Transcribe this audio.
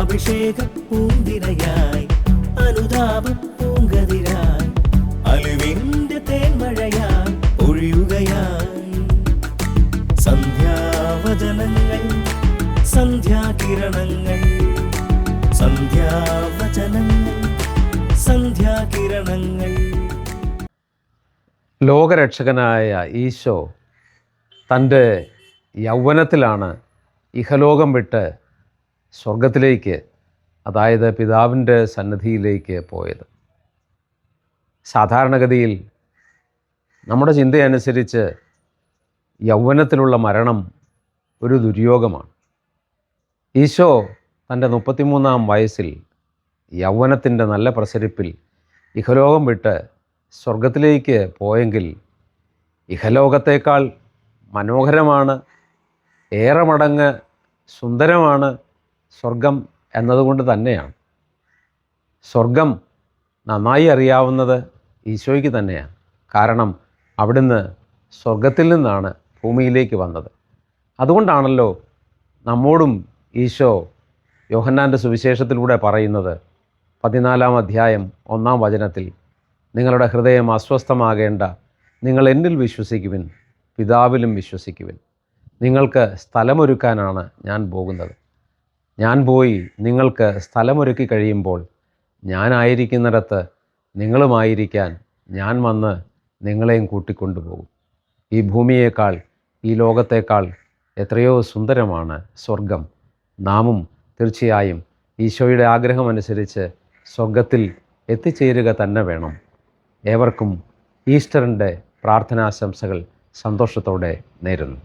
അഭിഷേക പൂന്തിരയായി അനുതാപ പൂങ്കതിരായി അലിവിന്റെ തേന്മഴയായി ഒഴിയുകയായി സന്ധ്യാവചനങ്ങൾ സന്ധ്യാകിരണങ്ങൾ സന്ധ്യാവചനങ്ങൾ സന്ധ്യാകിരണങ്ങൾ. ലോകരക്ഷകനായ ഈശോ തൻ്റെ യൗവനത്തിലാണ് ഇഹലോകം വിട്ട് സ്വർഗത്തിലേക്ക്, അതായത് പിതാവിൻ്റെ സന്നിധിയിലേക്ക് പോയത്. സാധാരണഗതിയിൽ നമ്മുടെ ചിന്തയനുസരിച്ച് യൗവനത്തിലുള്ള മരണം ഒരു ദുര്യോഗമാണ്. ഈശോ തൻ്റെ 33-ാം വയസ്സിൽ യൗവനത്തിൻ്റെ നല്ല പ്രസരിപ്പിൽ ഇഹലോകം വിട്ട് സ്വർഗത്തിലേക്ക് പോയെങ്കിൽ ഇഹലോകത്തേക്കാൾ മനോഹരമാണ്, ഏറെ മടങ്ങ് സുന്ദരമാണ് സ്വർഗം എന്നതുകൊണ്ട് തന്നെയാണ്. സ്വർഗം നന്നായി അറിയാവുന്നത് ഈശോയ്ക്ക് തന്നെയാണ്. കാരണം അവിടുന്ന് സ്വർഗത്തിൽ നിന്നാണ് ഭൂമിയിലേക്ക് വന്നത്. അതുകൊണ്ടാണല്ലോ നമ്മോടും ഈശോ യോഹന്നാൻ്റെ സുവിശേഷത്തിലൂടെ പറയുന്നത് 14-ാം അധ്യായം 1-ാം വചനത്തിൽ, നിങ്ങളുടെ ഹൃദയം അസ്വസ്ഥമാകേണ്ട, നിങ്ങൾ എന്നിൽ വിശ്വസിക്കുവിൻ, പിതാവിലും വിശ്വസിക്കുവിൻ. നിങ്ങൾക്ക് സ്ഥലമൊരുക്കാനാണ് ഞാൻ പോകുന്നത്. ഞാൻ പോയി നിങ്ങൾക്ക് സ്ഥലമൊരുക്കി കഴിയുമ്പോൾ ഞാനായിരിക്കുന്നിടത്ത് നിങ്ങളുമായിരിക്കാൻ ഞാൻ വന്ന് നിങ്ങളെയും കൂട്ടിക്കൊണ്ടുപോകും. ഈ ഭൂമിയേക്കാൾ ഈ ലോകത്തേക്കാൾ എത്രയോ സുന്ദരമാണ് സ്വർഗം. നാമും തീർച്ചയായും ഈശോയുടെ ആഗ്രഹമനുസരിച്ച് സ്വർഗത്തിൽ എത്തിച്ചേരുക തന്നെ വേണം. ഏവർക്കും ഈസ്റ്ററിൻ്റെ പ്രാർത്ഥനാശംസകൾ സന്തോഷത്തോടെ നേരുന്നു.